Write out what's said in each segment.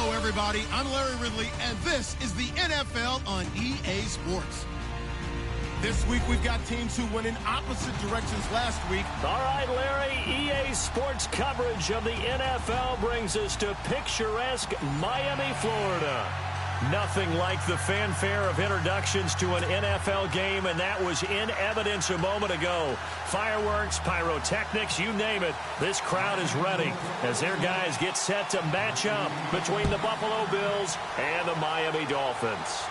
Hello, everybody. I'm Larry Ridley, and this is the NFL on EA Sports. This week, we've got teams who went in opposite directions last week. All right, Larry, EA Sports coverage of the NFL brings us to picturesque Miami, Florida. Nothing like the fanfare of introductions to an NFL game, and that was in evidence a moment ago. Fireworks, pyrotechnics, you name it. This crowd is ready as their guys get set to match up between the Buffalo Bills and the Miami Dolphins.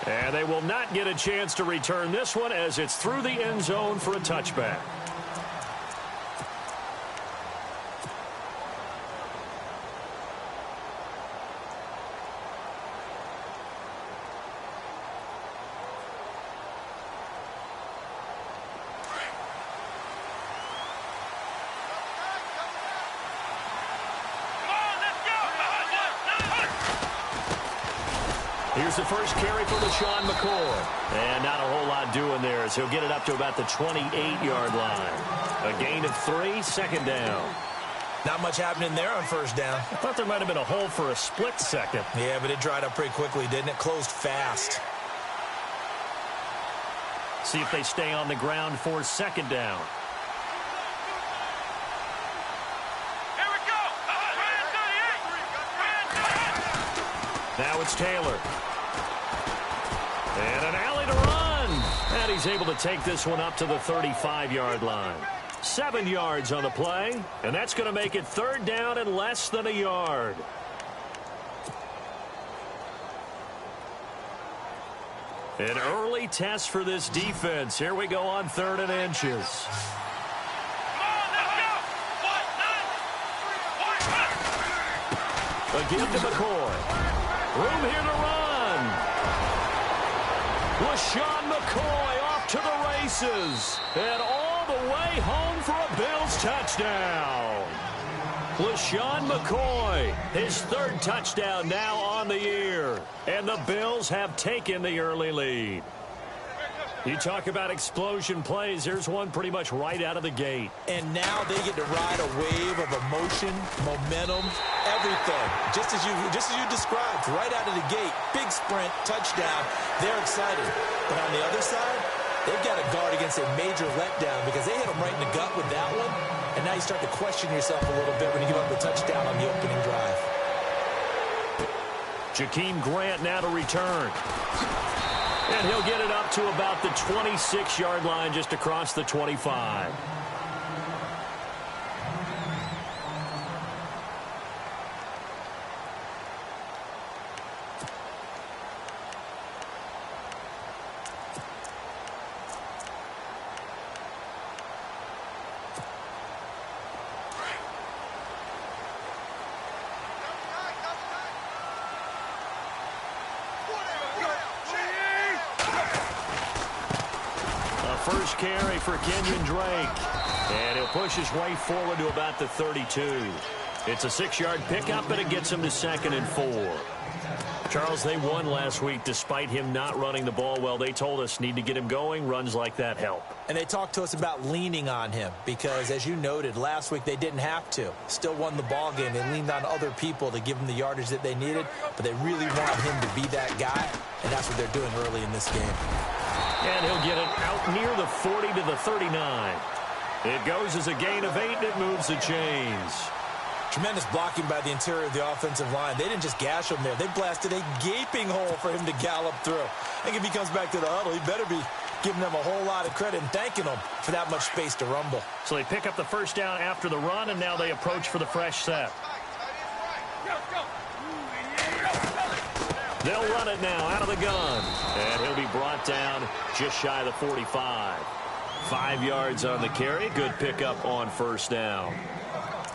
And they will not get a chance to return this one as it's through the end zone for a touchback. Here's the first carry for LaShawn McCoy. And not a whole lot doing there as he'll get it up to about the 28-yard line. A gain of 3, second down. Not much happening there on first down. I thought there might have been a hole for a split second. Yeah, but it dried up pretty quickly, didn't it? Closed fast. See if they stay on the ground for second down. Here we go. Now it's Taylor. And an alley to run. And he's able to take this one up to the 35-yard line. 7 yards on the play. And that's going to make it third down and less than a yard. An early test for this defense. Here we go on 3rd and inches. Again to McCoy. Room here to run. LaShawn McCoy off to the races. And all the way home for a Bills touchdown. LaShawn McCoy, his 3rd touchdown now on the year. And the Bills have taken the early lead. You talk about explosion plays. There's one pretty much right out of the gate. And now they get to ride a wave of emotion, momentum, everything. Just as you described, right out of the gate. Big sprint, touchdown. They're excited. But on the other side, they've got to guard against a major letdown because they hit them right in the gut with that one. And now you start to question yourself a little bit when you give up the touchdown on the opening drive. Jakeem Grant now to return. And he'll get it up to about the 26-yard line just across the 25. First carry for Kenyon Drake. And he'll push his way forward to about the 32. It's a 6-yard pickup, and it gets him to 2nd and 4. Charles, they won last week despite him not running the ball well. They told us need to get him going. Runs like that help. And they talked to us about leaning on him because, as you noted, last week they didn't have to. Still won the ball game. They leaned on other people to give them the yardage that they needed, but they really wanted him to be that guy, and that's what they're doing early in this game. And he'll get it out near the 40 to the 39. It goes as a gain of 8, and it moves the chains. Tremendous blocking by the interior of the offensive line. They didn't just gash him there. They blasted a gaping hole for him to gallop through. I think if he comes back to the huddle, he better be giving them a whole lot of credit and thanking them for that much space to rumble. So they pick up the first down after the run, and now they approach for the fresh set. They'll run it now out of the gun. And he'll be brought down just shy of the 45. 5 yards on the carry. Good pickup on first down.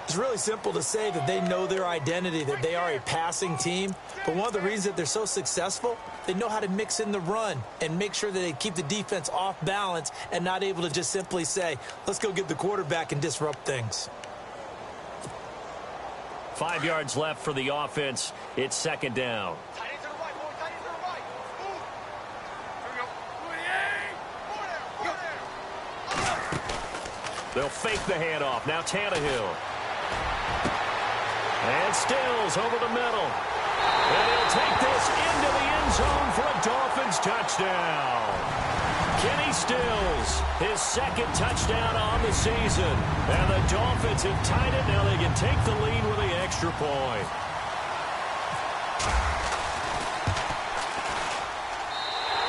It's really simple to say that they know their identity, that they are a passing team. But one of the reasons that they're so successful, they know how to mix in the run and make sure that they keep the defense off balance and not able to just simply say, let's go get the quarterback and disrupt things. 5 yards left for the offense. It's second down. They'll fake the handoff. Now Tannehill. And Stills over the middle. And he'll take this into the end zone for a Dolphins touchdown. Kenny Stills, his second touchdown on the season. And the Dolphins have tied it. Now they can take the lead with the extra point.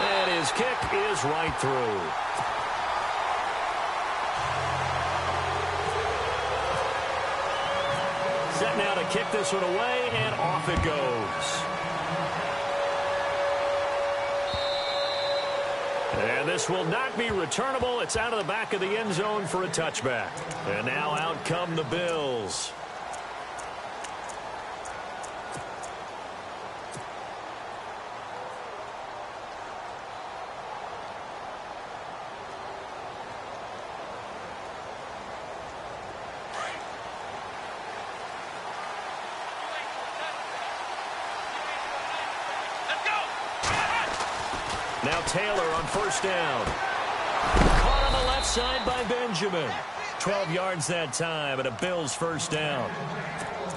And his kick is right through. Set now to kick this one away, and off it goes. And this will not be returnable. It's out of the back of the end zone for a touchback. And now out come the Bills. Now Taylor on first down. Caught on the left side by Benjamin. 12 yards that time, and a Bills first down.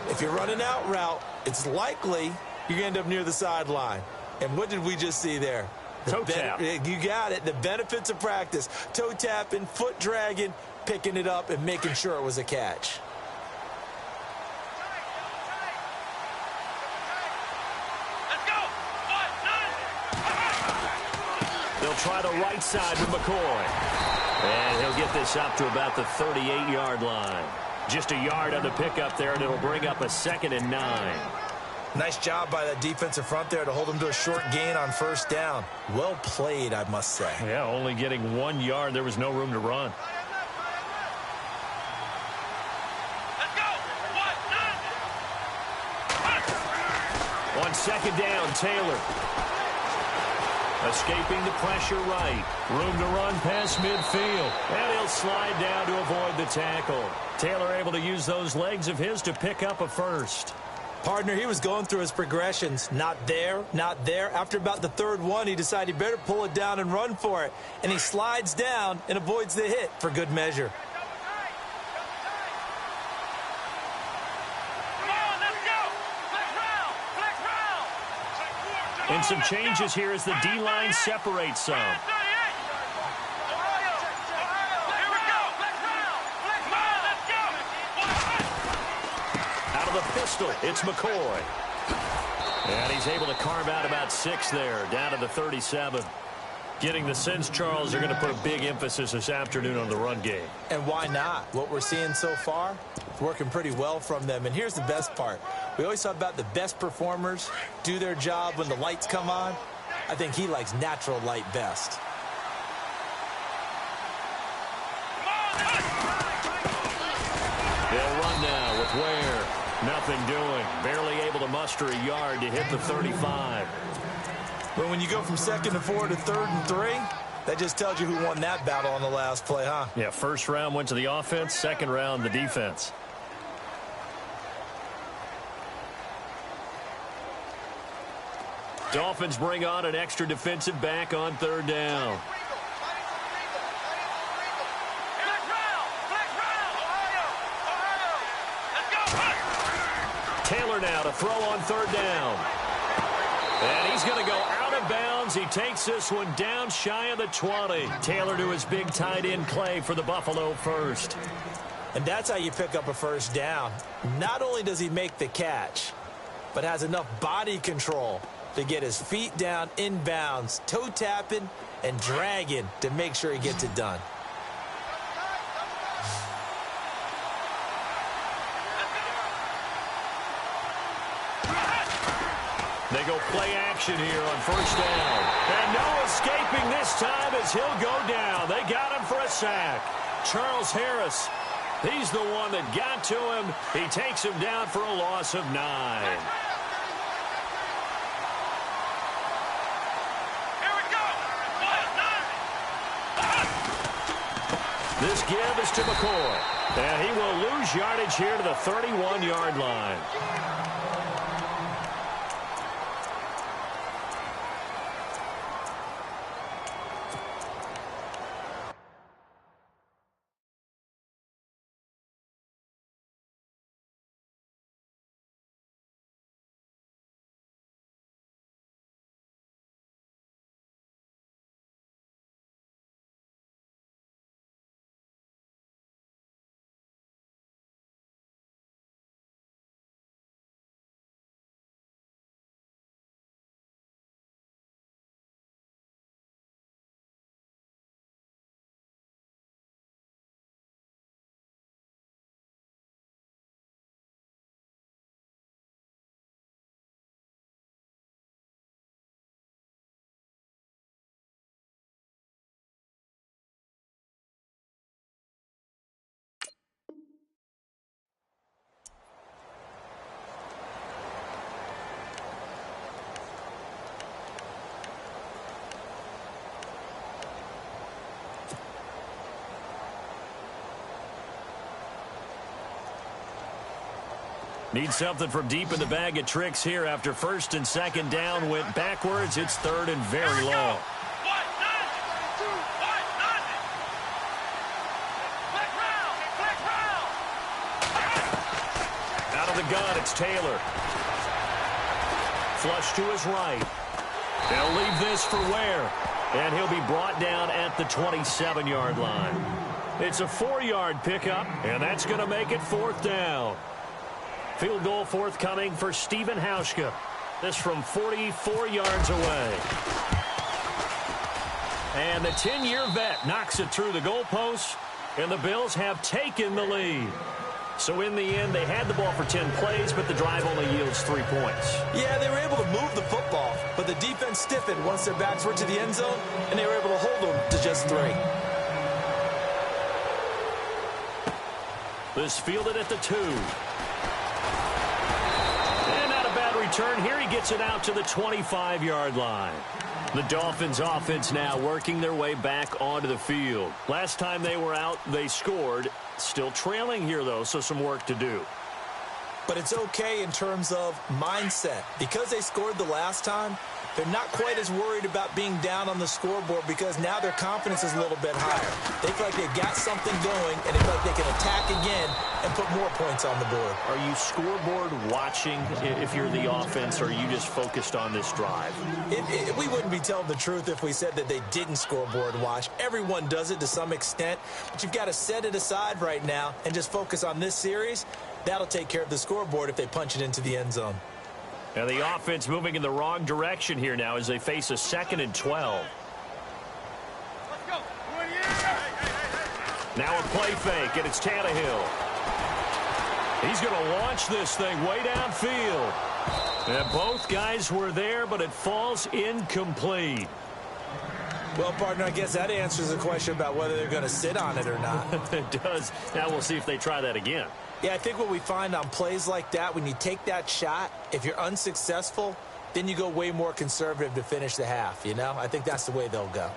If you're running out route, it's likely you're going to end up near the sideline. And what did we just see there? Toe tap. You got it. The benefits of practice. Toe tapping, foot dragging, picking it up, and making sure it was a catch. They'll try the right side with McCoy. And he'll get this up to about the 38-yard line. Just a yard on the pickup there, and it'll bring up a 2nd and 9. Nice job by that defensive front there to hold him to a short gain on first down. Well played, I must say. Yeah, only getting 1 yard. There was no room to run. On second down, Taylor. Escaping the pressure right. Room to run past midfield. And he'll slide down to avoid the tackle. Taylor able to use those legs of his to pick up a first. Partner, he was going through his progressions. Not there, not there. After about the third one, he decided he better pull it down and run for it. And he slides down and avoids the hit for good measure. And some changes here as the D-line separates some. Out of the pistol, it's McCoy. And he's able to carve out about 6 there, down to the 37. Getting the sense, Charles, they're going to put a big emphasis this afternoon on the run game. And why not? What we're seeing so far, it's working pretty well from them. And here's the best part. We always talk about the best performers do their job when the lights come on. I think he likes natural light best. They'll run now with Ware. Nothing doing. Barely able to muster a yard to hit the 35. But when you go from 2nd and 4 to 3rd and 3, that just tells you who won that battle on the last play, huh? Yeah, first round went to the offense, second round the defense. Dolphins bring on an extra defensive back on 3rd down. Taylor now to throw on 3rd down. And he's going to go out of bounds. He takes this one down shy of the 20. Taylor to his big tight end Clay for the Buffalo first. And that's how you pick up a first down. Not only does he make the catch, but has enough body control to get his feet down inbounds, toe tapping and dragging to make sure he gets it done. They go play action here on first down. And no escaping this time as he'll go down. They got him for a sack. Charles Harris, he's the one that got to him. He takes him down for a loss of 9. This give is to McCoy. And he will lose yardage here to the 31-yard line. Need something from deep in the bag of tricks here after first and second down went backwards. It's third and very long. Out of the gun, it's Taylor. Flush to his right. They'll leave this for Ware. And he'll be brought down at the 27-yard line. It's a 4-yard pickup, and that's going to make it fourth down. Field goal forthcoming for Stephen Hauschka. This from 44 yards away. And the 10-year vet knocks it through the goalpost, and the Bills have taken the lead. So in the end, they had the ball for 10 plays, but the drive only yields 3 points. Yeah, they were able to move the football, but the defense stiffened once their backs were to the end zone, and they were able to hold them to just 3. This fielded at the 2. And not a bad return here. He gets it out to the 25-yard line. The Dolphins offense now working their way back onto the field. Last time they were out, they scored. Still trailing here, though, so some work to do. But it's okay in terms of mindset. Because they scored the last time, they're not quite as worried about being down on the scoreboard because now their confidence is a little bit higher. They feel like they've got something going, and they feel like they can attack again and put more points on the board. Are you scoreboard watching if you're the offense, or are you just focused on this drive? We wouldn't be telling the truth if we said that they didn't scoreboard watch. Everyone does it to some extent, but you've got to set it aside right now and just focus on this series. That'll take care of the scoreboard if they punch it into the end zone. And the offense moving in the wrong direction here now as they face a 2nd and 12. Let's go. Now a play fake, and it's Tannehill. He's going to launch this thing way downfield. And both guys were there, but it falls incomplete. Well, partner, I guess that answers the question about whether they're going to sit on it or not. It does. Now we'll see if they try that again. Yeah, I think what we find on plays like that, when you take that shot, if you're unsuccessful, then you go way more conservative to finish the half, you know? I think that's the way they'll go.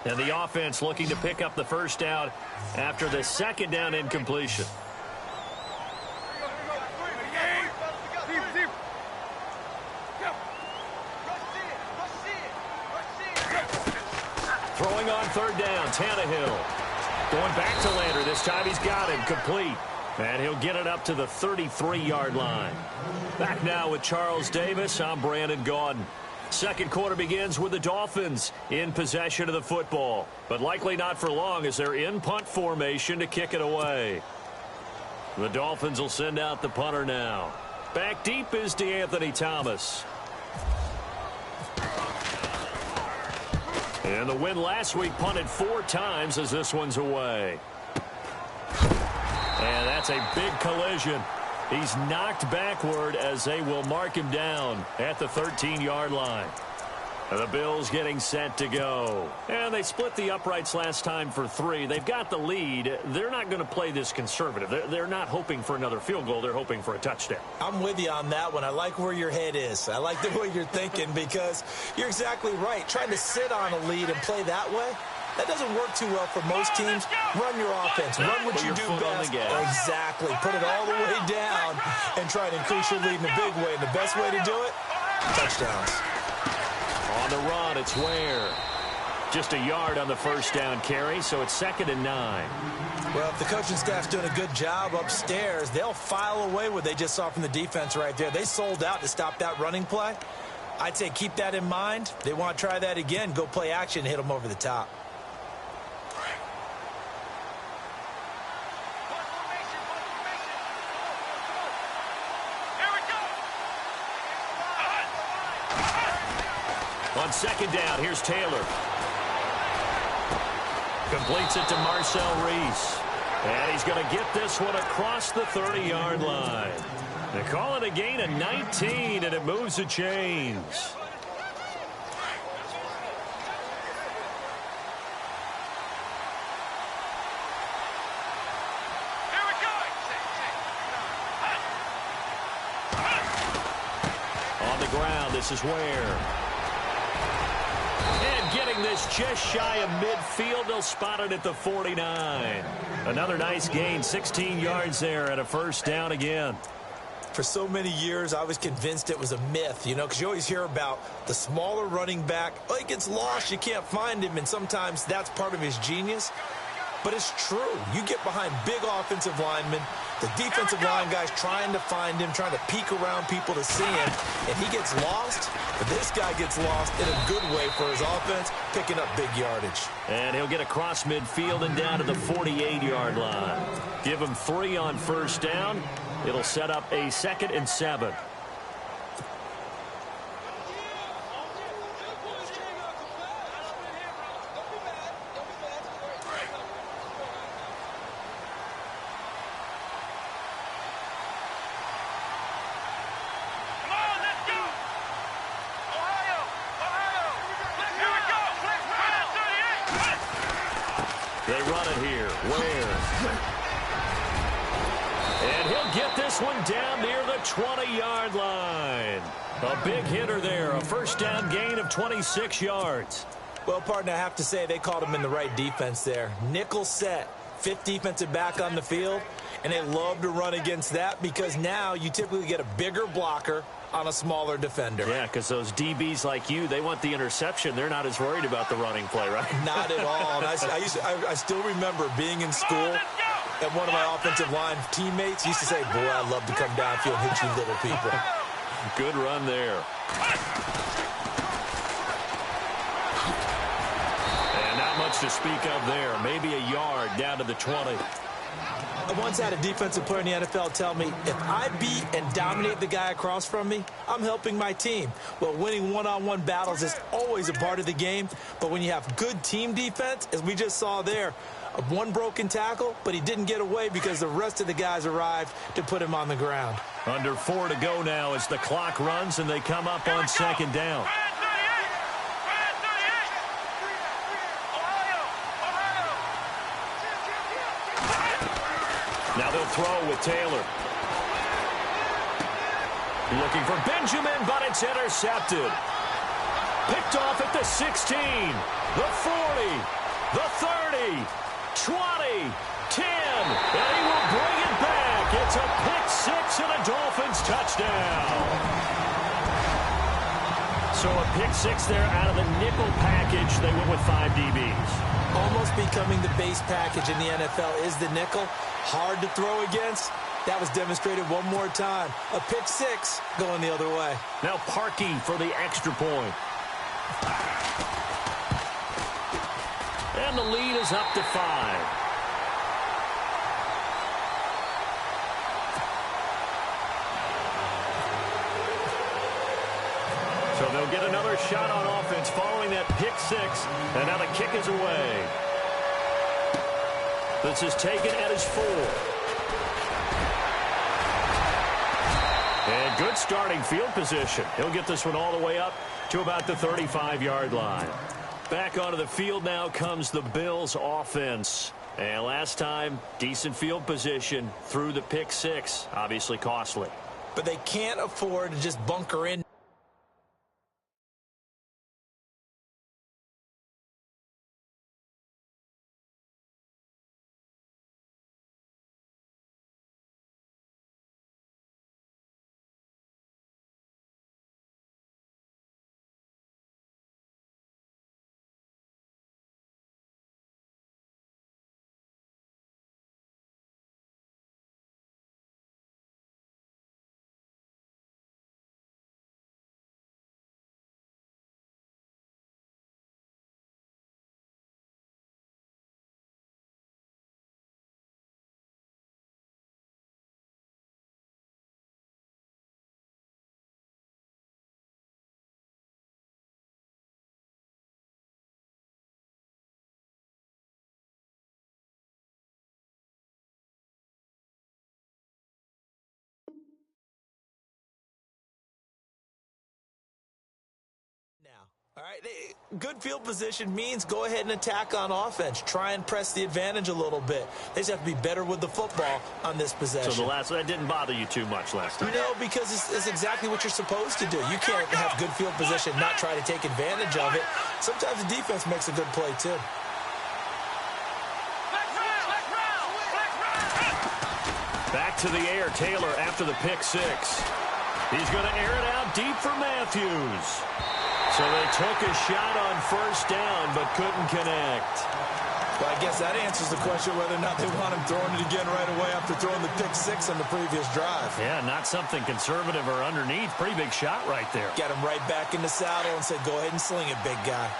And the offense looking to pick up the first down after the second down incompletion. Throwing on third down, Tannehill. Going back to Lander. This time he's got him complete. And he'll get it up to the 33-yard line. Back now with Charles Davis. I'm Brandon Gaudin. Second quarter begins with the Dolphins in possession of the football. But likely not for long as they're in punt formation to kick it away. The Dolphins will send out the punter now. Back deep is DeAnthony Thomas. And the win last week punted 4 times as this one's away. And that's a big collision. He's knocked backward as they will mark him down at the 13-yard line. And the Bills getting set to go. And they split the uprights last time for 3. They've got the lead. They're not going to play this conservative. They're not hoping for another field goal. They're hoping for a touchdown. I'm with you on that one. I like where your head is. I like the way you're thinking because you're exactly right. Trying to sit on a lead and play that way, that doesn't work too well for most teams. Run your offense. Run what you do best. Exactly. Put it all the way down and try to increase your lead in a big way. And the best way to do it, touchdowns. On the run, it's Ware. Just a yard on the first down carry, so it's 2nd and 9. Well, if the coaching staff's doing a good job upstairs, they'll file away what they just saw from the defense right there. They sold out to stop that running play. I'd say keep that in mind. They want to try that again. Go play action and hit them over the top. On second down, here's Taylor. Completes it to Marcel Reese. And he's going to get this one across the 30-yard line. They call it a gain of 19, and it moves the chains. On the ground, this is Ware. And getting this just shy of midfield, they'll spot it at the 49. Another nice gain, 16 yards there, and a first down again. For so many years, I was convinced it was a myth, you know, because you always hear about the smaller running back. Oh, he gets lost, you can't find him, and sometimes that's part of his genius. But it's true. You get behind big offensive linemen, the defensive line guys trying to find him, trying to peek around people to see him, and he gets lost. But this guy gets lost in a good way for his offense, picking up big yardage. And he'll get across midfield and down to the 48-yard line. Give him 3 on first down. It'll set up a 2nd and 7. They run it here. Ware. And he'll get this one down near the 20-yard line. A big hitter there. A first down gain of 26 yards. Well, partner, I have to say they called him in the right defense there. Nickel set. 5th defensive back on the field. And they love to run against that because now you typically get a bigger blocker on a smaller defender. Yeah, because those DBs like you, they want the interception. They're not as worried about the running play, right? Not at all. And I still remember being in school, and one of my offensive line teammates used to say, boy, I'd love to come downfield and hit you little people. Good run there. And not much to speak of there. Maybe a yard down to the 20. I once had a defensive player in the NFL tell me, if I beat and dominate the guy across from me, I'm helping my team. Well, winning one-on-one battles is always a part of the game, but when you have good team defense, as we just saw there, one broken tackle, but he didn't get away because the rest of the guys arrived to put him on the ground. Under 4 to go now as the clock runs and they come up on 2nd down. Now they'll throw with Taylor. Looking for Benjamin, but it's intercepted. Picked off at the 16, the 40, the 30, 20, 10, and he will bring it back. It's a pick 6 and a Dolphins touchdown. So a pick 6 there out of the nickel package. They went with 5 DBs. Almost becoming the base package in the NFL is the nickel. Hard to throw against. That was demonstrated one more time. A pick 6 going the other way. Now Parkey for the extra point. And the lead is up to 5. So they'll get another shot on offense following that pick 6. And now the kick is away. This is taken at his 4. And good starting field position. He'll get this one all the way up to about the 35-yard line. Back onto the field now comes the Bills offense. And last time, decent field position through the pick 6. Obviously costly. But they can't afford to just bunker in. All right, good field position means go ahead and attack on offense. Try and press the advantage a little bit. They just have to be better with the football on this possession. So that didn't bother you too much last time? No, because it's exactly what you're supposed to do. You can't have good field position, not try to take advantage of it. Sometimes the defense makes a good play, too. Back to the air, Taylor, after the pick six. He's going to air it out deep for Matthews. So they took a shot on first down, but couldn't connect. Well, I guess that answers the question whether or not they want him throwing it again right away after throwing the pick six on the previous drive. Yeah, not something conservative or underneath. Pretty big shot right there. Got him right back in the saddle and said, go ahead and sling it, big guy.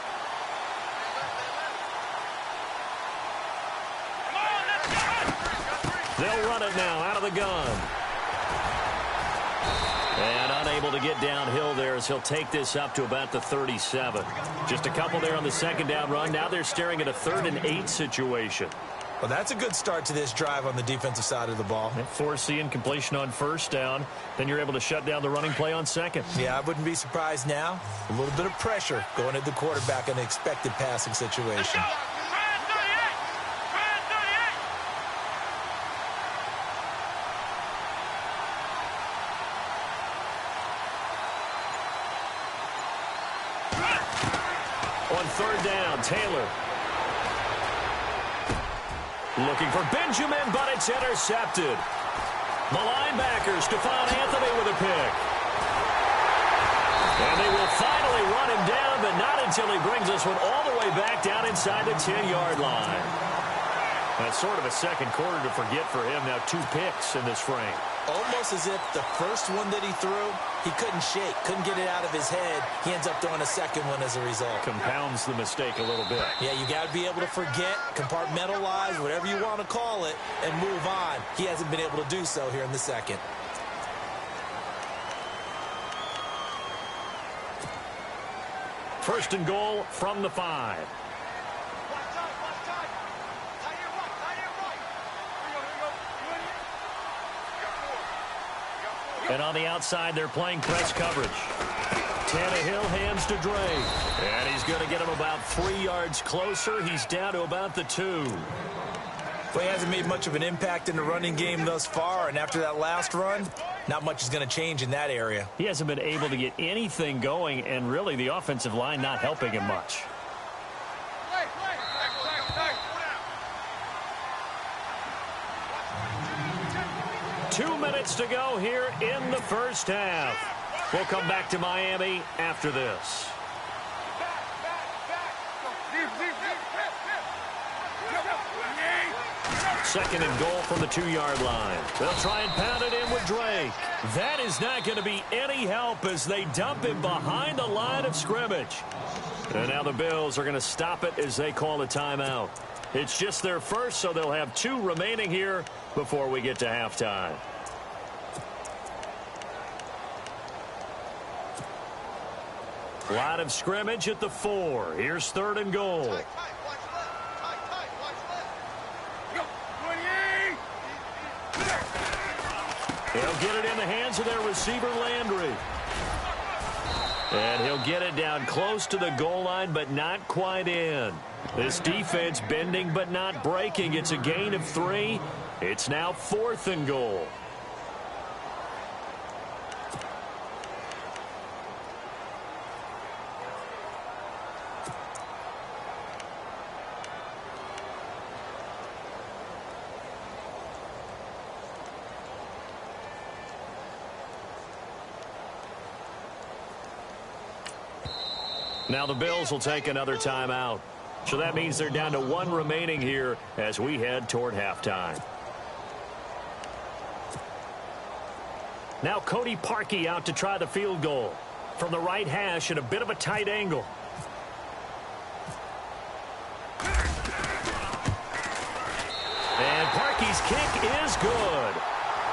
They'll run it now out of the gun. And unable to get downhill there as he'll take this up to about the 37. Just a couple there on the second down run. Now they're staring at a 3rd and 8 situation. Well, that's a good start to this drive on the defensive side of the ball. Foreseeing completion on first down. Then you're able to shut down the running play on second. Yeah, I wouldn't be surprised now. A little bit of pressure going at the quarterback in an expected passing situation. On third down, Taylor. Looking for Benjamin, but it's intercepted. The linebacker, Stephon Anthony with a pick. And they will finally run him down, but not until he brings this one all the way back down inside the 10-yard line. That's sort of a second quarter to forget for him. Now 2 picks in this frame. Almost as if the first one that he threw, he couldn't shake, couldn't get it out of his head. He ends up throwing a second one as a result. Compounds the mistake a little bit. Yeah, you got to be able to forget, compartmentalize, whatever you want to call it, and move on. He hasn't been able to do so here in the second. First and goal from the 5. And on the outside, they're playing press coverage. Tannehill hands to Drake. And he's going to get him about 3 yards closer. He's down to about the 2. Well, he hasn't made much of an impact in the running game thus far, and after that last run, not much is going to change in that area. He hasn't been able to get anything going, and really the offensive line not helping him much. Two minutes to go here in the first half. We'll come back to Miami after this. Second and goal from the 2-yard line. They'll try and pound it in with Drake. That is not going to be any help as they dump him behind the line of scrimmage. And now the Bills are going to stop it as they call a timeout. It's just their first, so they'll have 2 remaining here before we get to halftime. Line of scrimmage at the 4. Here's 3rd and goal. They'll get it in the hands of their receiver, Landry. And he'll get it down close to the goal line, but not quite in. This defense bending but not breaking. It's a gain of 3. It's now 4th and goal. Now the Bills will take another timeout. So that means they're down to 1 remaining here as we head toward halftime. Now Cody Parkey out to try the field goal. From the right hash at a bit of a tight angle. And Parkey's kick is good.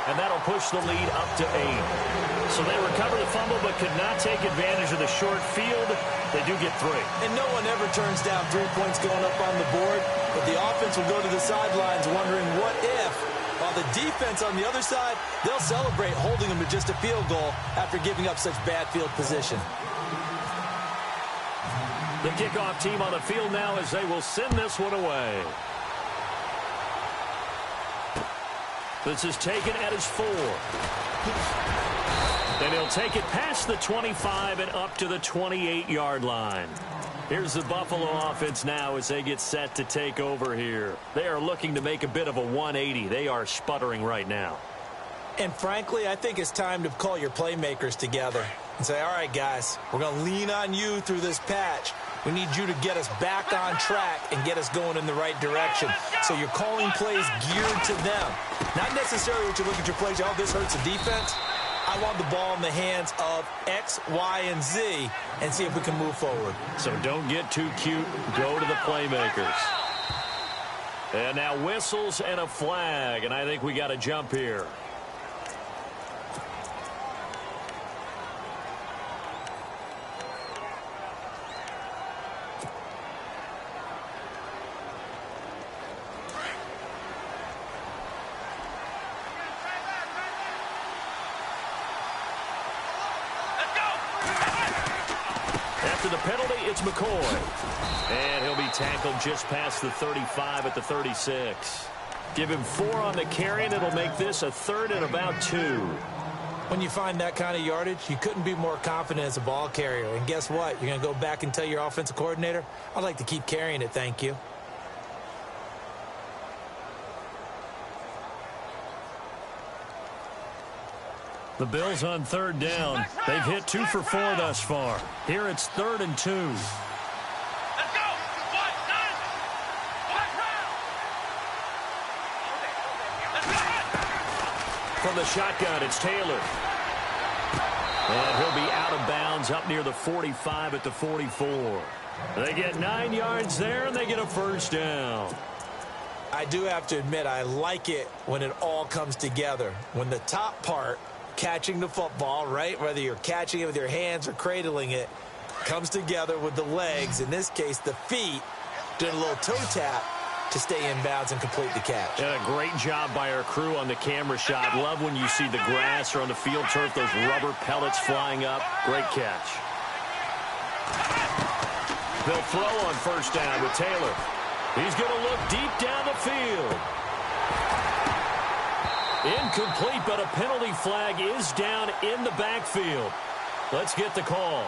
And that'll push the lead up to 8. So they recover the fumble but could not take advantage of the short field. They do get 3. And no one ever turns down 3 points going up on the board. But the offense will go to the sidelines wondering what if. While the defense on the other side, they'll celebrate holding them to just a field goal after giving up such bad field position. The kickoff team on the field now as they will send this one away. This is taken at his 4. And he'll take it past the 25 and up to the 28-yard line. Here's the Buffalo offense now as they get set to take over here. They are looking to make a bit of a 180. They are sputtering right now. And frankly, I think it's time to call your playmakers together and say, all right, guys, we're going to lean on you through this patch. We need you to get us back on track and get us going in the right direction. So you're calling plays geared to them. Not necessarily what you look at your plays, oh, this hurts the defense. I want the ball in the hands of X, Y, and Z and see if we can move forward. So don't get too cute. Go to the playmakers. And now whistles and a flag, and I think we got a jump here. After the penalty, it's McCoy. And he'll be tackled just past the 35 at the 36. Give him 4 on the carry, and it'll make this a 3rd and about 2. When you find that kind of yardage, you couldn't be more confident as a ball carrier. And guess what? You're going to go back and tell your offensive coordinator, I'd like to keep carrying it, thank you. The Bills on 3rd down. They've hit 2 for 4 thus far. Here it's 3rd and 2. Let's go! From the shotgun, it's Taylor. And he'll be out of bounds up near the 45 at the 44. They get 9 yards there, and they get a 1st down. I do have to admit, I like it when it all comes together. When the top part, catching the football, right, whether you're catching it with your hands or cradling it, comes together with the legs, in this case the feet, doing a little toe tap to stay in bounds and complete the catch. And a great job by our crew on the camera shot. Love when you see the grass or on the field turf, those rubber pellets flying up. Great catch. They'll throw on 1st down with Taylor. He's going to look deep down the field. Incomplete, but a penalty flag is down in the backfield. Let's get the call.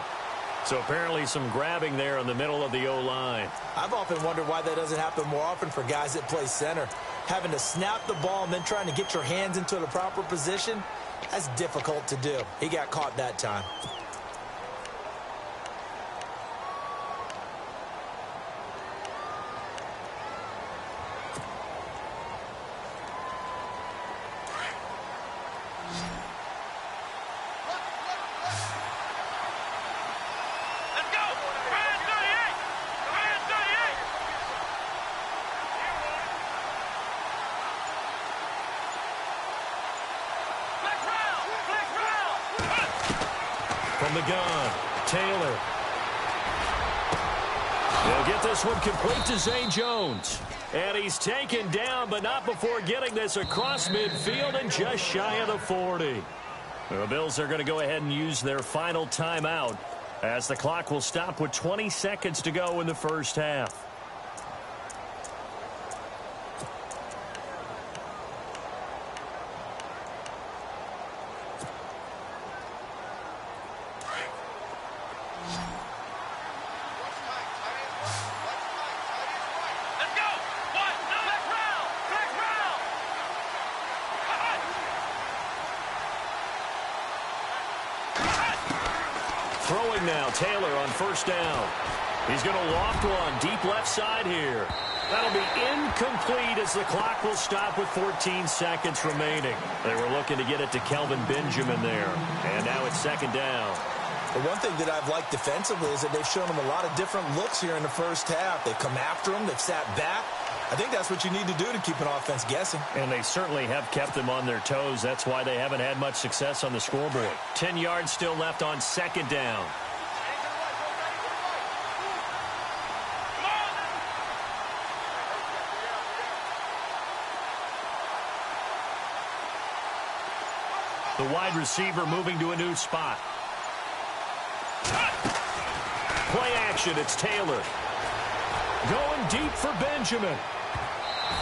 So apparently some grabbing there in the middle of the O-line. I've often wondered why that doesn't happen more often for guys that play center. Having to snap the ball and then trying to get your hands into the proper position, that's difficult to do. He got caught that time. From the gun, Taylor. They'll get this one complete to Zay Jones. And he's taken down, but not before getting this across midfield and just shy of the 40. The Bills are going to go ahead and use their final timeout as the clock will stop with 20 seconds to go in the 1st half. Throwing now, Taylor on 1st down. He's going to loft one deep left side here. That'll be incomplete as the clock will stop with 14 seconds remaining. They were looking to get it to Kelvin Benjamin there. And now it's 2nd down. The one thing that I've liked defensively is that they've shown them a lot of different looks here in the 1st half. They've come after them. They've sat back. I think that's what you need to do to keep an offense guessing. And they certainly have kept them on their toes. That's why they haven't had much success on the scoreboard. 10 yards still left on 2nd down. The wide receiver moving to a new spot. Play action, it's Taylor. Going deep for Benjamin.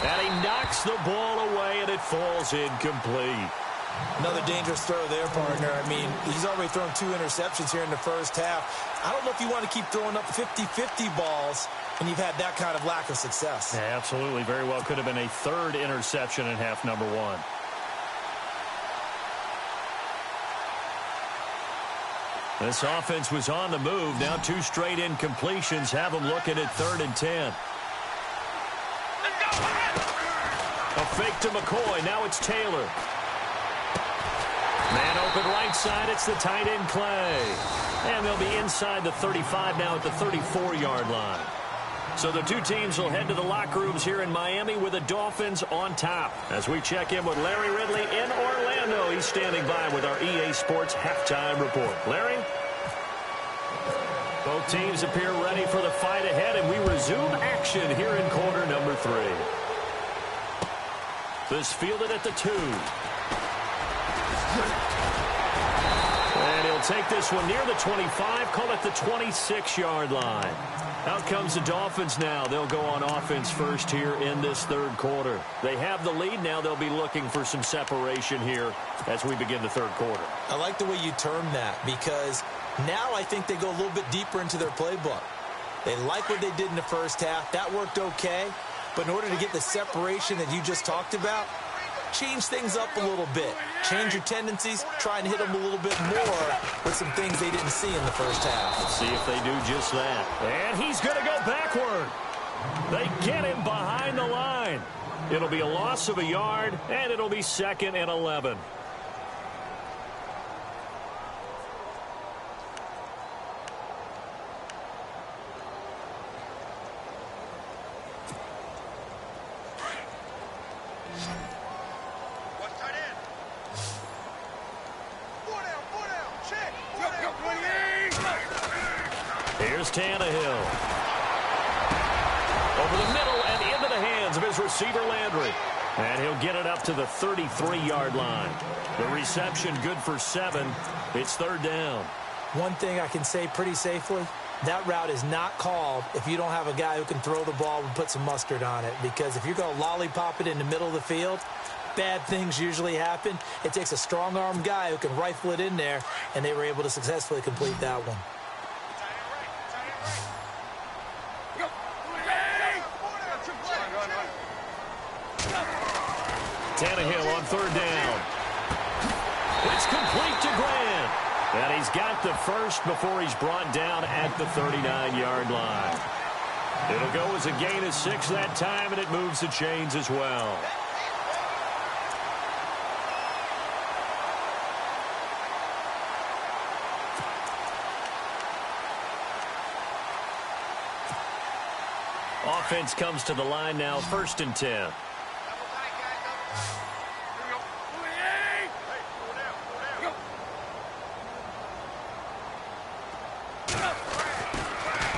And he knocks the ball away, and it falls incomplete. Another dangerous throw there, partner. I mean, he's already thrown 2 interceptions here in the 1st half. I don't know if you want to keep throwing up 50-50 balls when you've had that kind of lack of success. Yeah, absolutely. Very well could have been a 3rd interception in half number 1. This offense was on the move. Now 2 straight incompletions have them looking at 3rd and 10. A fake to McCoy. Now it's Taylor. Man open right side. It's the tight end Clay. And they'll be inside the 35 now at the 34-yard line. So the 2 teams will head to the locker rooms here in Miami with the Dolphins on top. As we check in with Larry Ridley in Orlando. He's standing by with our EA Sports halftime report. Larry? Both teams appear ready for the fight ahead, and we resume action here in quarter number 3. This fielded at the 2. And he'll take this one near the 25, call it the 26-yard line. Out comes the Dolphins now. They'll go on offense first here in this 3rd quarter. They have the lead now. They'll be looking for some separation here as we begin the 3rd quarter. I like the way you term that, because now I think they go a little bit deeper into their playbook. They like what they did in the first half. That worked okay. But in order to get the separation that you just talked about, change things up a little bit. Change your tendencies. Try and hit them a little bit more with some things they didn't see in the first half. Let's see if they do just that. And he's going to go backward. They get him behind the line. It'll be a loss of a yard, and it'll be 2nd and 11. Here's Tannehill. Over the middle and into the hands of his receiver Landry. And he'll get it up to the 33-yard line. The reception good for 7. It's 3rd down. One thing I can say pretty safely, that route is not called if you don't have a guy who can throw the ball and put some mustard on it. Because if you're going to lollipop it in the middle of the field, bad things usually happen. It takes a strong-armed guy who can rifle it in there, and they were able to successfully complete that one. Tannehill on 3rd down. It's complete to Grant. And he's got the first before he's brought down at the 39-yard line. It'll go as a gain of 6 that time, and it moves the chains as well. Offense comes to the line now, 1st and 10.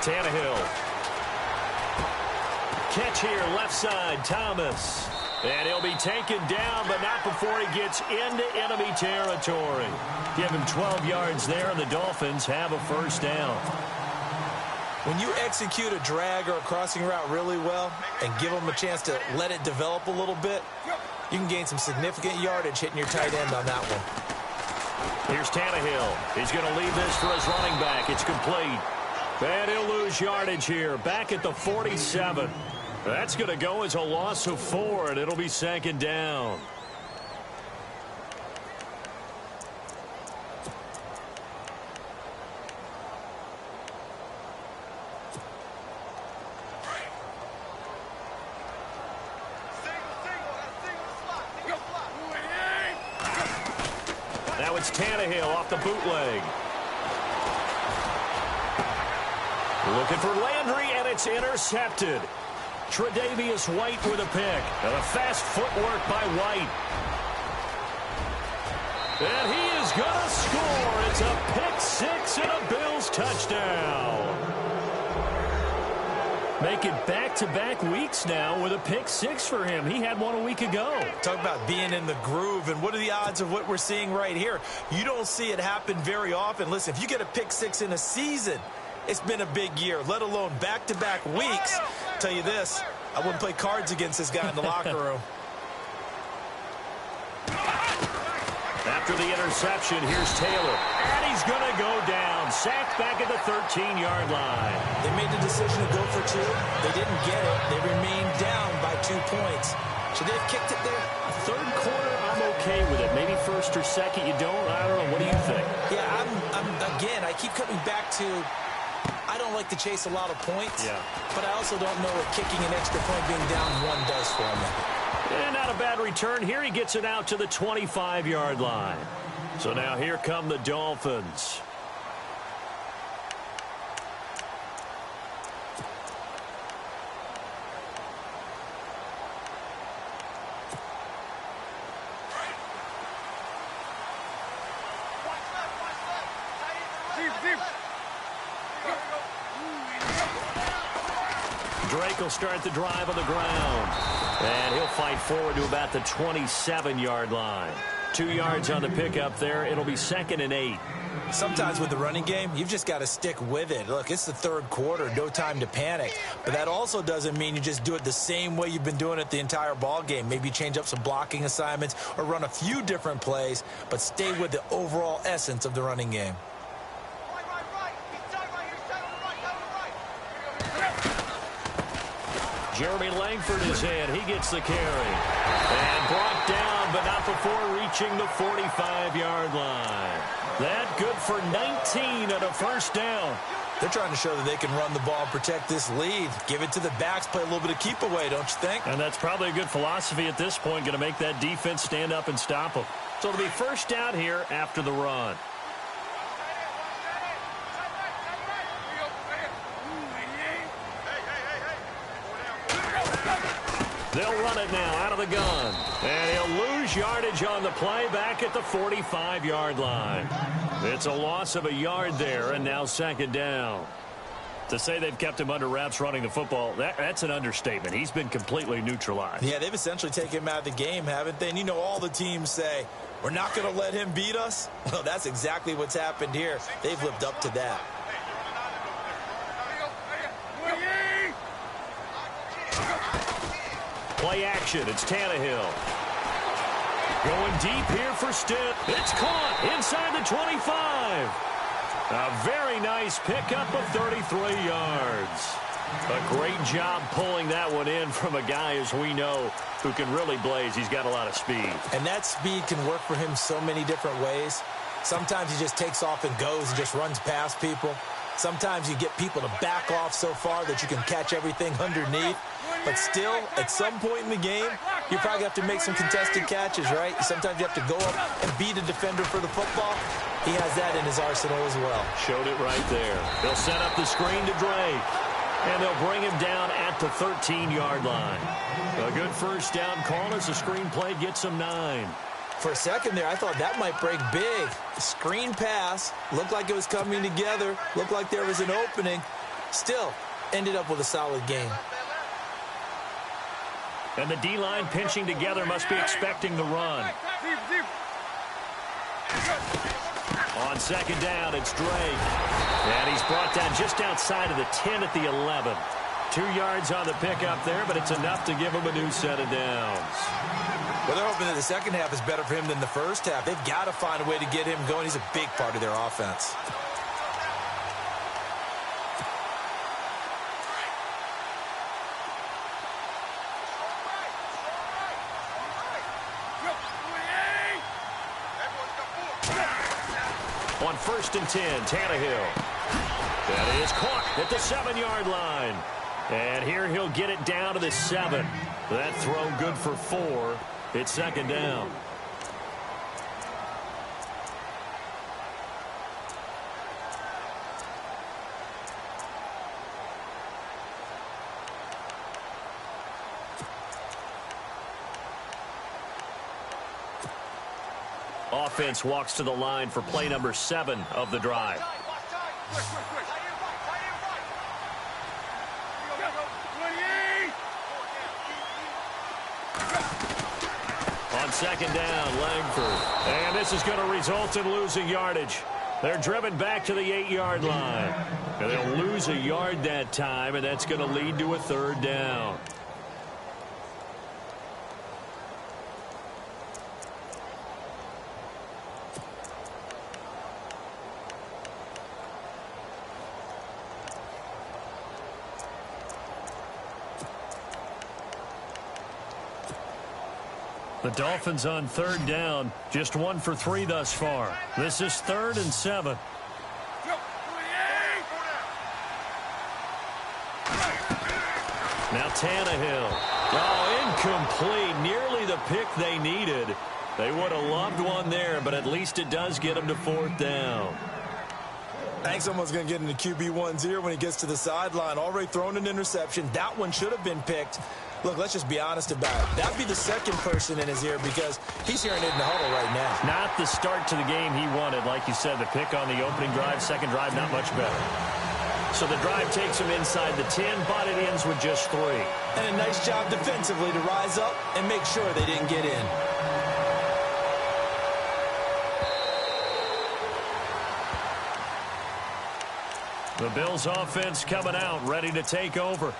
Tannehill. Catch here, left side, Thomas. And he'll be taken down, but not before he gets into enemy territory. Give him 12 yards there, and the Dolphins have a 1st down. When you execute a drag or a crossing route really well and give them a chance to let it develop a little bit, you can gain some significant yardage hitting your tight end on that one. Here's Tannehill. He's going to leave this for his running back. It's complete. And he'll lose yardage here, back at the 47. That's going to go as a loss of 4, and it'll be 2nd down. Now it's Tannehill off the bootleg. Looking for Landry, and it's intercepted. Tre'Davious White with a pick. And a fast footwork by White. And he is going to score. It's a pick 6 and a Bills touchdown. Make it back-to-back weeks now with a pick 6 for him. He had one a week ago. Talk about being in the groove, and what are the odds of what we're seeing right here? You don't see it happen very often. Listen, if you get a pick 6 in a season, it's been a big year, let alone back-to-back weeks. Tell you this, I wouldn't play cards against this guy in the locker room. After the interception, here's Taylor. And he's going to go down. Sacked back at the 13-yard line. They made the decision to go for 2. They didn't get it. They remained down by 2 points. Should they have kicked it there? 3rd quarter, I'm okay with it. Maybe 1st or 2nd, you don't. I don't know. What do you think? Yeah, again, I I keep coming back to, I don't like to chase a lot of points, but I also don't know what kicking an extra point being down one does for me. And not a bad return here. He gets it out to the 25-yard line. So now here come the Dolphins. Drake will start the drive on the ground. And he'll fight forward to about the 27-yard line. 2 yards on the pickup there. It'll be 2nd and 8. Sometimes with the running game, you've just got to stick with it. Look, it's the third quarter, no time to panic. But that also doesn't mean you just do it the same way you've been doing it the entire ball game. Maybe change up some blocking assignments or run a few different plays, but stay with the overall essence of the running game. Jeremy Langford is in. He gets the carry. And brought down, but not before reaching the 45-yard line. That good for 19 and a first down. They're trying to show that they can run the ball and protect this lead. Give it to the backs, play a little bit of keep away, don't you think? And that's probably a good philosophy at this point, going to make that defense stand up and stop them. So it'll be first down here after the run. They'll run it now out of the gun. And he'll lose yardage on the play back at the 45-yard line. It's a loss of a yard there, and now 2nd down. To say they've kept him under wraps running the football, that's an understatement. He's been completely neutralized. Yeah, they've essentially taken him out of the game, haven't they? And you know all the teams say, we're not going to let him beat us. Well, that's exactly what's happened here. They've lived up to that. Play action. It's Tannehill. Going deep here for Stitt. It's caught inside the 25. A very nice pickup of 33 yards. A great job pulling that one in from a guy, as we know, who can really blaze. He's got a lot of speed. And that speed can work for him so many different ways. Sometimes he just takes off and goes and just runs past people. Sometimes you get people to back off so far that you can catch everything underneath. But still, at some point in the game, you probably have to make some contested catches, right? Sometimes you have to go up and beat a defender for the football. He has that in his arsenal as well. Showed it right there. They'll set up the screen to Drake. And they'll bring him down at the 13-yard line. A good first down call as the screen play gets him 9. For a second there, I thought that might break big. Screen pass, looked like it was coming together, looked like there was an opening. Still, ended up with a solid game. And the D-line pinching together must be expecting the run. On 2nd down, it's Drake. And he's brought down just outside of the 10 at the 11. 2 yards on the pickup there, but it's enough to give him a new set of downs. Well, they're hoping that the second half is better for him than the first half. They've got to find a way to get him going. He's a big part of their offense. On 1st and 10, Tannehill. That is caught at the 7-yard line. And here he'll get it down to the 7. That throw good for 4. It's 2nd down. Offense walks to the line for play number 7 of the drive. On 2nd down, Langford. And this is going to result in losing yardage. They're driven back to the 8-yard line. And they'll lose a yard that time, and that's going to lead to a 3rd down. The Dolphins on 3rd down, just 1 for 3 thus far. This is 3rd and 7. Now Tannehill. Oh, incomplete. Nearly the pick they needed. They would have loved one there, but at least it does get them to 4th down. I think someone's going to get into QB1's ear when he gets to the sideline. Already thrown an interception. That one should have been picked. Look, let's just be honest about it. That'd be the second person in his ear because he's hearing it in the huddle right now. Not the start to the game he wanted. Like you said, the pick on the opening drive, second drive, not much better. So the drive takes him inside the 10, but it ends with just 3. And a nice job defensively to rise up and make sure they didn't get in. The Bills offense coming out, ready to take over.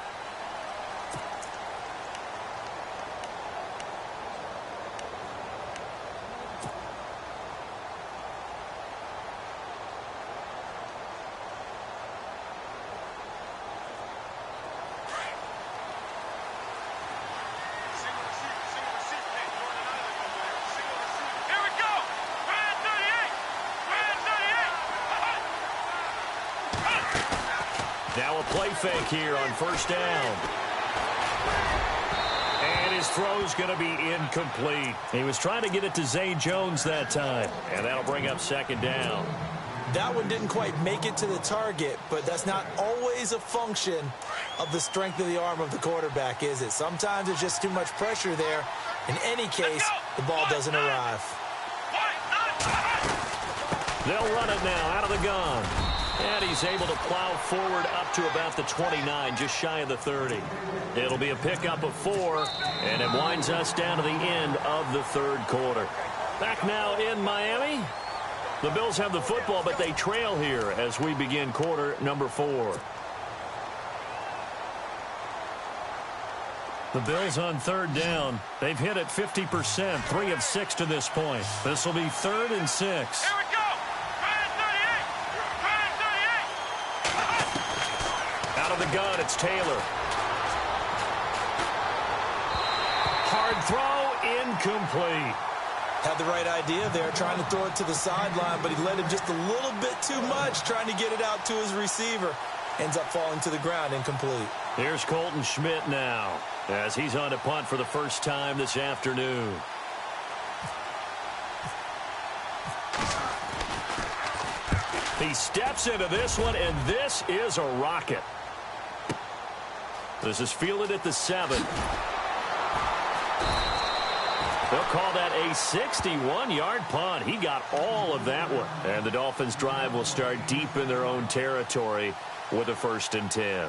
Now a play fake here on 1st down. And his throw's going to be incomplete. He was trying to get it to Zay Jones that time. And that'll bring up 2nd down. That one didn't quite make it to the target, but that's not always a function of the strength of the arm of the quarterback, is it? Sometimes there's just too much pressure there. In any case, the ball doesn't arrive. They'll run it now out of the gun. And he's able to plow forward up to about the 29, just shy of the 30. It'll be a pickup of 4, and it winds us down to the end of the 3rd quarter. Back now in Miami. The Bills have the football, but they trail here as we begin quarter number 4. The Bills on 3rd down. They've hit it 50%, 3 of 6 to this point. This will be 3rd and 6. Here we go. Out of the gun, it's Taylor. Hard throw, incomplete. Had the right idea there, trying to throw it to the sideline, but he led him just a little bit too much, trying to get it out to his receiver. Ends up falling to the ground, incomplete. Here's Colton Schmidt now, as he's on to punt for the first time this afternoon. He steps into this one, and this is a rocket. This is fielded at the 7. They'll call that a 61-yard punt. He got all of that one. And the Dolphins' drive will start deep in their own territory with a 1st and 10.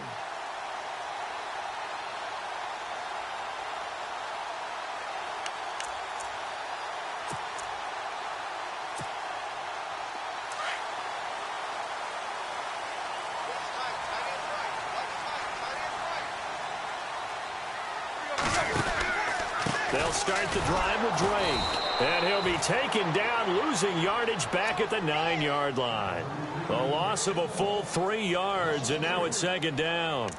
They'll start the drive with Drake. And he'll be taken down, losing yardage back at the 9-yard line. A loss of a full 3 yards, and now it's 2nd down.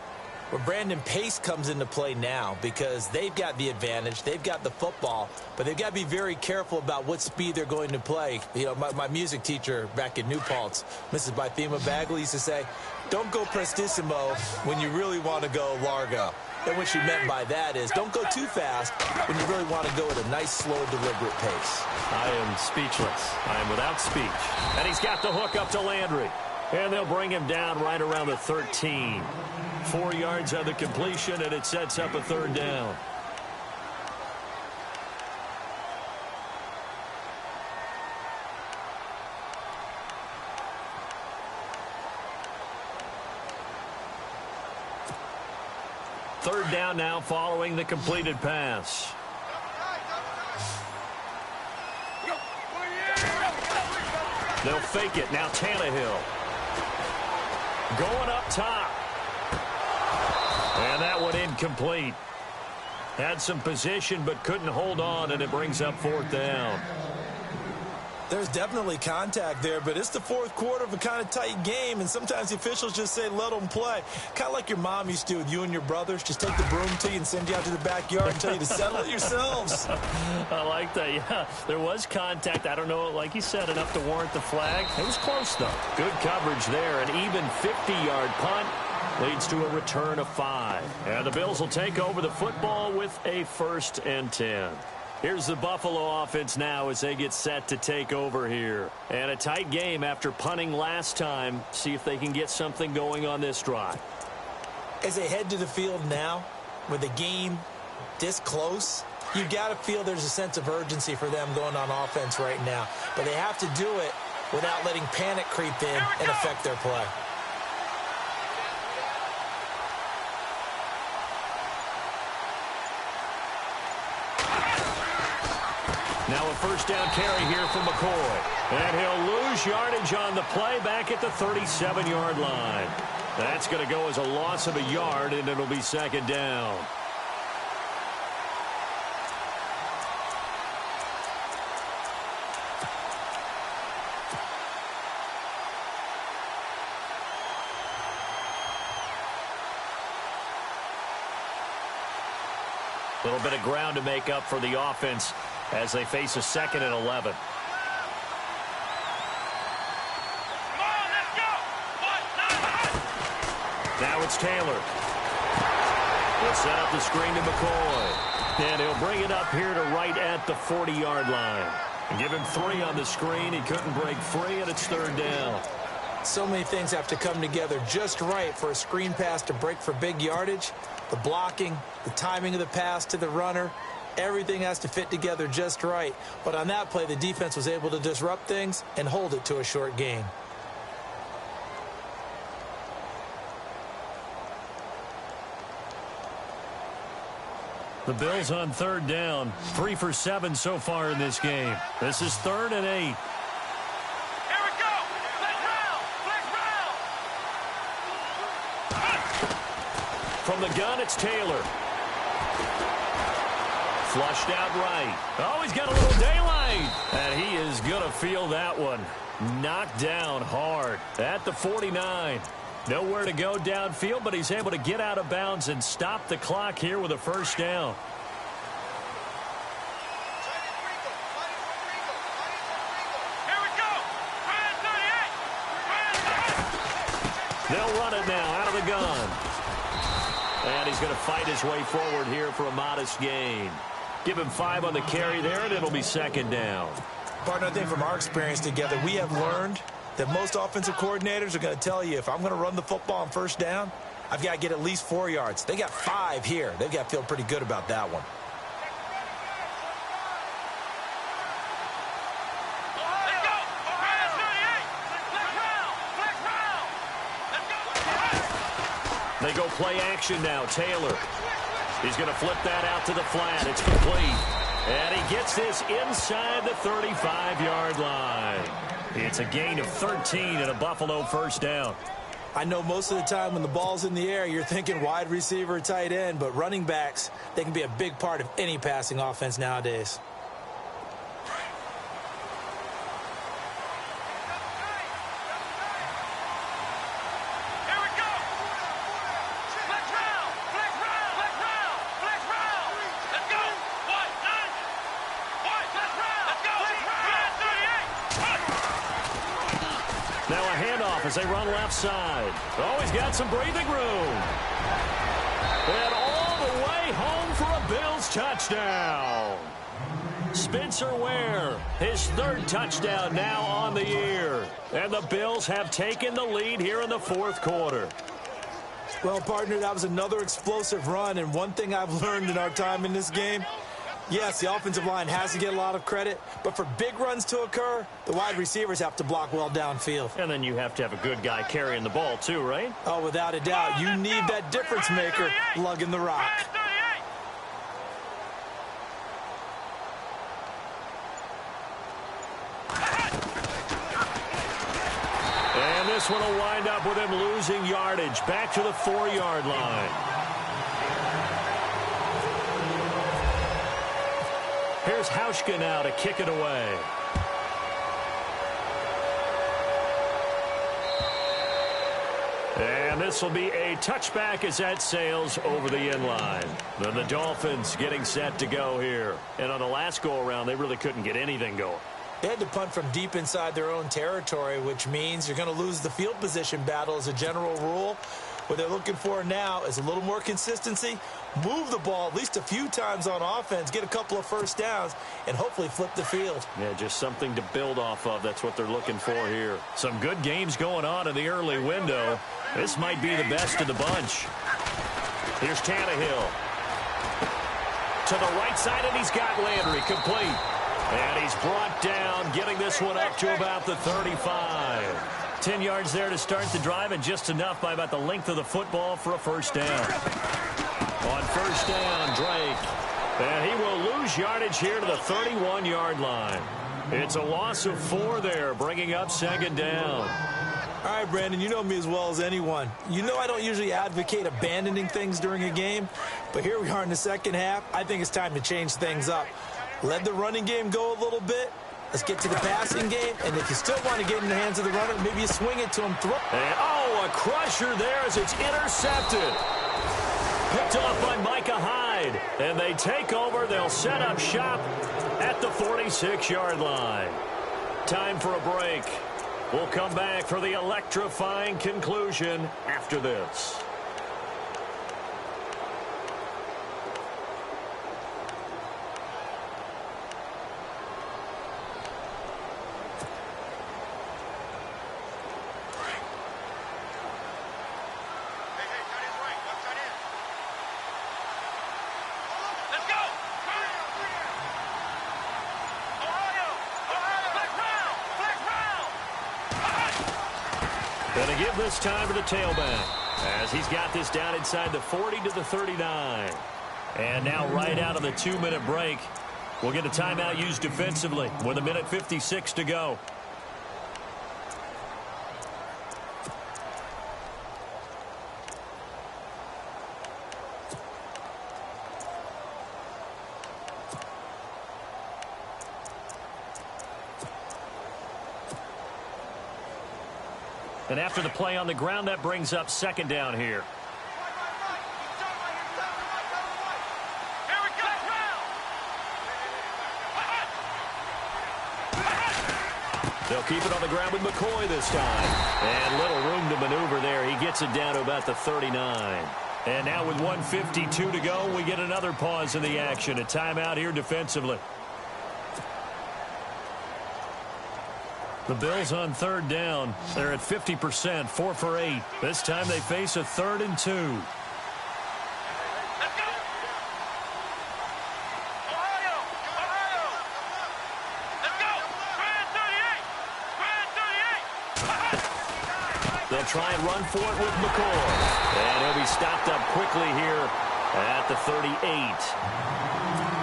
Well, Brandon, pace comes into play now because they've got the advantage. They've got the football, but they've got to be very careful about what speed they're going to play. You know, my music teacher back in New Paltz, Mrs. Bythema Bagley, used to say, don't go prestissimo when you really want to go largo. And what she meant by that is don't go too fast when you really want to go at a nice, slow, deliberate pace. I am speechless. I am without speech. And he's got the hook up to Landry. And they'll bring him down right around the 13. 4 yards on the completion, and it sets up a 3rd down. Third down now following the completed pass. They'll fake it. Now Tannehill. Going up top. And that one incomplete. Had some position but couldn't hold on, and it brings up 4th down. There's definitely contact there, but it's the 4th quarter of a kind of tight game, and sometimes the officials just say, let them play. Kind of like your mom used to with you and your brothers. Just take the broom to you and send you out to the backyard and tell you to settle it yourselves. I like that, yeah. There was contact. I don't know, like you said, enough to warrant the flag. It was close, though. Good coverage there. An even 50-yard punt. Leads to a return of 5. And the Bills will take over the football with a 1st and 10. Here's the Buffalo offense now as they get set to take over here. And a tight game after punting last time. See if they can get something going on this drive. As they head to the field now, with the game this close, you've got to feel there's a sense of urgency for them going on offense right now. But they have to do it without letting panic creep in and affect their play. Now a 1st down carry here for McCoy. And he'll lose yardage on the play back at the 37-yard line. That's going to go as a loss of a yard, and it'll be 2nd down. A little bit of ground to make up for the offense as they face a 2nd and 11. Now it's Taylor. He'll set up the screen to McCoy. And he'll bring it up here to right at the 40-yard line. And give him 3 on the screen. He couldn't break free, and it's 3rd down. So many things have to come together just right for a screen pass to break for big yardage. The blocking, the timing of the pass to the runner, everything has to fit together just right. But on that play, the defense was able to disrupt things and hold it to a short gain. The Bills on 3rd down. 3 for 7 so far in this game. This is 3rd and 8. Here we go. Flex round. From the gun, it's Taylor. Flushed out right. Oh, he's got a little daylight. And he is going to feel that one. Knocked down hard at the 49. Nowhere to go downfield, but he's able to get out of bounds and stop the clock here with a 1st down. Here we go. They'll run it now out of the gun. And he's going to fight his way forward here for a modest gain. Give him 5 on the carry there, and it'll be 2nd down. Partner, I think from our experience together, we have learned that most offensive coordinators are going to tell you, if I'm going to run the football on 1st down, I've got to get at least 4 yards. They got 5 here. They've got to feel pretty good about that one. Let's go. Flex round. They go play action now. Taylor. He's going to flip that out to the flat. It's complete. And he gets this inside the 35-yard line. It's a gain of 13 and a Buffalo 1st down. I know most of the time when the ball's in the air, you're thinking wide receiver, tight end, but running backs, they can be a big part of any passing offense nowadays. Here we go. Flex round. Let's go. What? 9. Flex round. Let's go. 38. Now a handoff as they run left side. Oh, he's got some breathing room. And all the way home for a Bills touchdown. Spencer Ware, his 3rd touchdown now on the year. And the Bills have taken the lead here in the 4th quarter. Well, partner, that was another explosive run, and one thing I've learned in our time in this game, yes, the offensive line has to get a lot of credit, but for big runs to occur, the wide receivers have to block well downfield. And then you have to have a good guy carrying the ball too, right? Oh, without a doubt. You need that difference maker lugging the rock. 38. And this one will wind up with him losing yardage back to the 4-yard line. Here's Hauschka now to kick it away. And this will be a touchback as that sails over the end line. Then the Dolphins getting set to go here. And on the last go-around, they really couldn't get anything going. They had to punt from deep inside their own territory, which means you're going to lose the field position battle as a general rule. What they're looking for now is a little more consistency, move the ball at least a few times on offense, get a couple of first downs, and hopefully flip the field. Yeah, just something to build off of. That's what they're looking for here. Some good games going on in the early window. This might be the best of the bunch. Here's Tannehill. To the right side, and he's got Landry complete. And he's brought down, getting this one up to about the 35. 10 yards there to start the drive, and just enough by about the length of the football for a first down. On first down, Drake. And he will lose yardage here to the 31-yard line. It's a loss of 4 there, bringing up second down. All right, Brandon, you know me as well as anyone. You know I don't usually advocate abandoning things during a game, but here we are in the second half. I think it's time to change things up. Let the running game go a little bit. Let's get to the passing game, and if you still want to get in the hands of the runner, maybe you swing it to him. And, a crusher there as it's intercepted. Picked off by Micah Hyde, and they take over. They'll set up shop at the 46-yard line. Time for a break. We'll come back for the electrifying conclusion after this. Going to give this time to the tailback as he's got this down inside the 40 to the 39. And now right out of the 2-minute break, we'll get a timeout used defensively with 1:56 to go. And after the play on the ground, that brings up second down here. They'll keep it on the ground with McCoy this time. And little room to maneuver there. He gets it down to about the 39. And now with 1:52 to go, we get another pause in the action. A timeout here defensively. The Bills on third down. They're at 50%, 4 for 8. This time they face a 3rd and 2. Let's go! Ohio! Ohio! Let's go! Grand 38! Grand 38! They'll try and run for it with McCoy. And he'll be stopped up quickly here at the 38.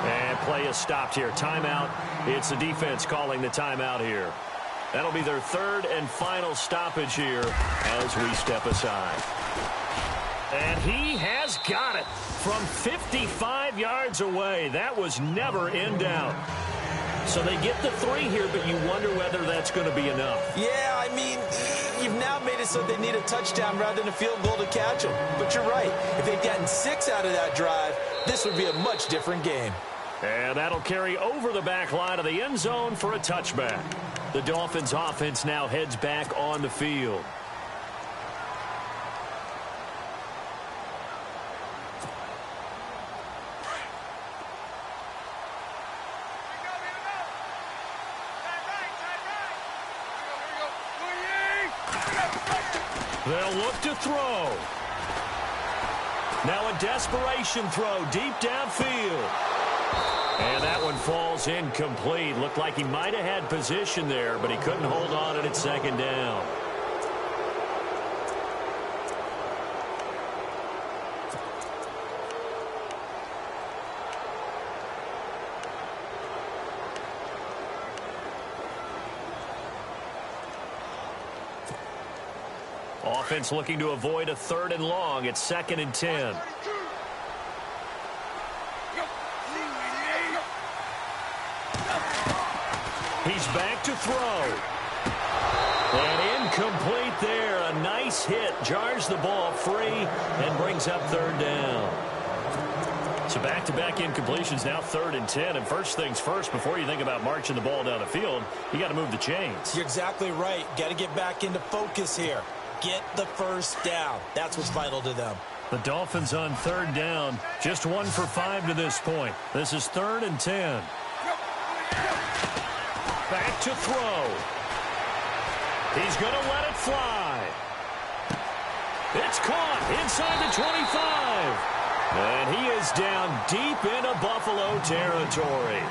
And play is stopped here. Timeout. It's the defense calling the timeout here. That'll be their 3rd and final stoppage here as we step aside. And he has got it from 55 yards away. That was never in doubt. So they get the 3 here, but you wonder whether that's going to be enough. Yeah, I mean, you've now made it so they need a touchdown rather than a field goal to catch them. But you're right. If they'd gotten 6 out of that drive, this would be a much different game. And that'll carry over the back line of the end zone for a touchback. The Dolphins offense now heads back on the field. They'll look to throw. Now a desperation throw deep downfield. And that one falls incomplete. Looked like he might have had position there, but he couldn't hold on at second down. Offense looking to avoid a 3rd and long. It's 2nd and 10. He's back to throw. And incomplete there. A nice hit. Jars the ball free and brings up 3rd down. So back-to-back incompletions, now 3rd and 10. And first things first, before you think about marching the ball down the field, you got to move the chains. You're exactly right. Got to get back into focus here. get the first down. That's what's vital to them. The Dolphins on third down, just 1 for 5 to this point. This is 3rd and 10. Back to throw. He's going to let it fly. It's caught inside the 25. And he is down deep into Buffalo territory.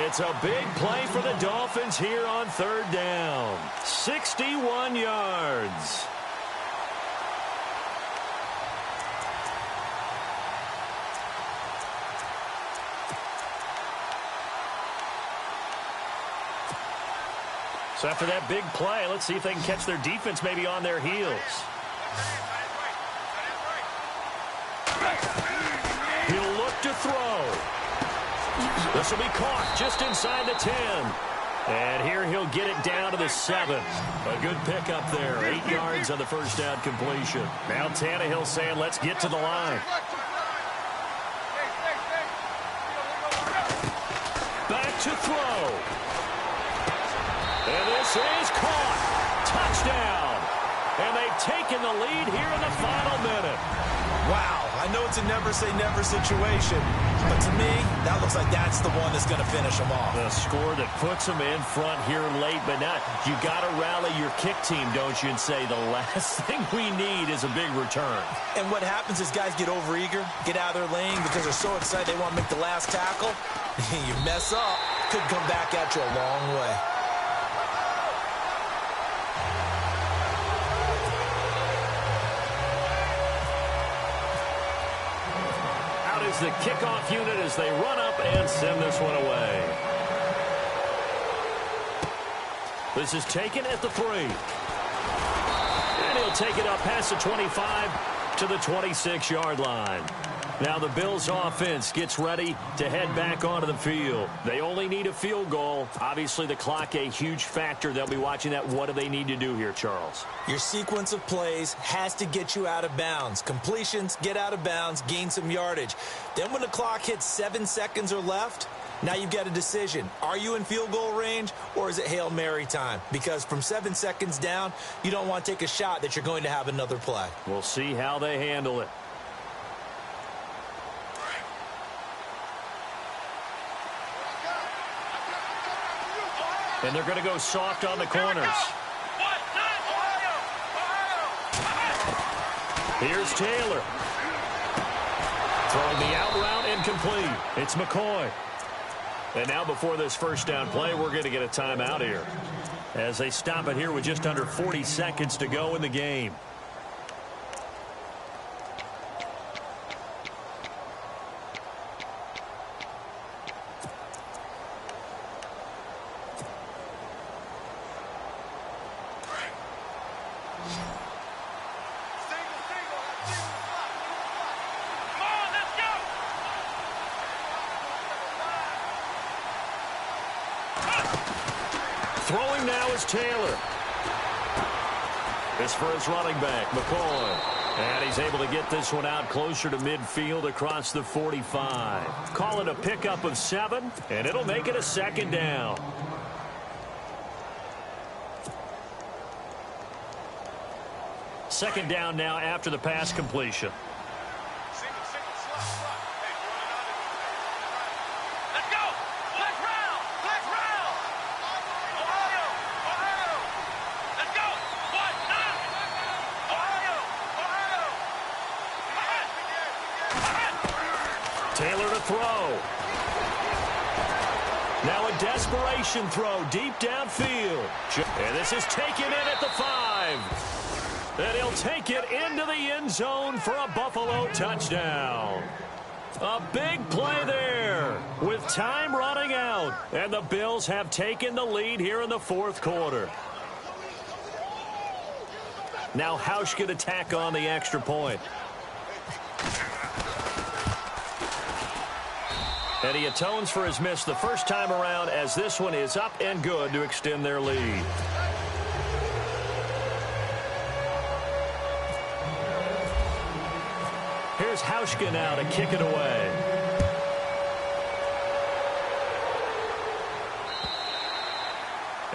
It's a big play for the Dolphins here on third down. 61 yards. So after that big play, let's see if they can catch their defense maybe on their heels. He'll look to throw. This will be caught just inside the 10. And here he'll get it down to the 7. A good pickup there. 8 yards on the first down completion. Now Tannehill saying, let's get to the line. Back to throw. And this is caught. Touchdown. And they've taken the lead here in the final minute. Wow, I know it's a never-say-never situation, but to me, that looks like that's the one that's going to finish them off. The score that puts them in front here late, but not. You got to rally your kick team, don't you, and say the last thing we need is a big return. And what happens is guys get overeager, get out of their lane because they're so excited they want to make the last tackle. You mess up, could come back at you a long way. The kickoff unit as they run up and send this one away. This is taken at the 3. And he'll take it up past the 25 to the 26-yard line. Now the Bills offense gets ready to head back onto the field. They only need a field goal. Obviously the clock a huge factor. They'll be watching that. What do they need to do here, Charles? Your sequence of plays has to get you out of bounds. Completions, get out of bounds, gain some yardage. Then when the clock hits 7 seconds or left, now you've got a decision. Are you in field goal range or is it Hail Mary time? Because from 7 seconds down, you don't want to take a shot that you're going to have another play. We'll see how they handle it. And they're going to go soft on the corners. Here's Taylor. Throwing the out route incomplete. It's McCoy. And now before this first down play, we're going to get a timeout here. As they stop it here with just under 40 seconds to go in the game. Throwing now is Taylor. This for his running back, McCoy. And he's able to get this one out closer to midfield across the 45. Call it a pickup of 7, and it'll make it a second down. Second down now after the pass completion. Taylor to throw. Now a desperation throw deep downfield. And this is taken in at the 5. And he'll take it into the end zone for a Buffalo touchdown. A big play there with time running out. And the Bills have taken the lead here in the fourth quarter. Now Hausch could attack on the extra point. And he atones for his miss the first time around as this one is up and good to extend their lead. Here's Hauschka now to kick it away.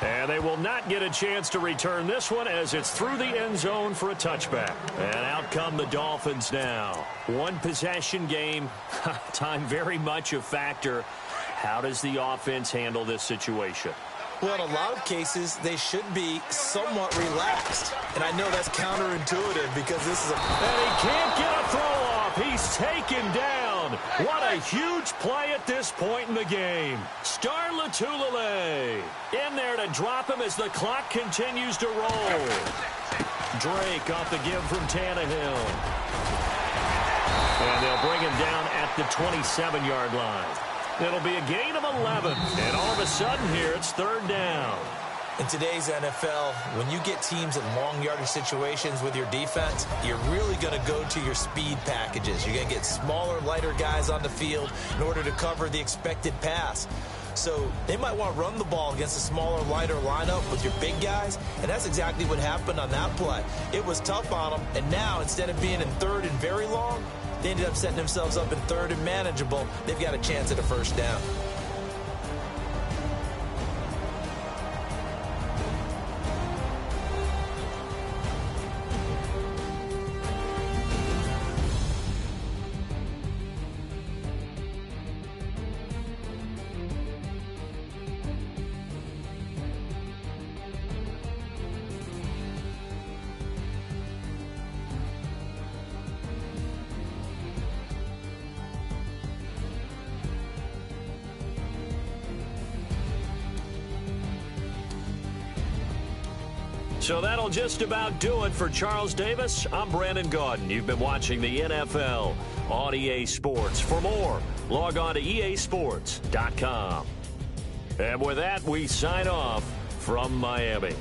And And they will not get a chance to return this one as it's through the end zone for a touchback. And out come the Dolphins now. One possession game. Time very much a factor. How does the offense handle this situation? Well, in a lot of cases, they should be somewhat relaxed. And I know that's counterintuitive because this is a... And he can't get a throw off. He's taken down. What a huge play at this point in the game. Star Latulippe in there to drop him as the clock continues to roll. Drake off the give from Tannehill. And they'll bring him down at the 27-yard line. It'll be a gain of 11. And all of a sudden here, it's third down. In today's NFL, when you get teams in long yardage situations with your defense, you're really going to go to your speed packages. You're going to get smaller, lighter guys on the field in order to cover the expected pass. So they might want to run the ball against a smaller, lighter lineup with your big guys, and that's exactly what happened on that play. It was tough on them, and now instead of being in third and very long, they ended up setting themselves up in third and manageable. They've got a chance at a first down. So that'll just about do it for Charles Davis. I'm Brandon Gaudin. You've been watching the NFL on EA Sports. For more, log on to easports.com. And with that, we sign off from Miami.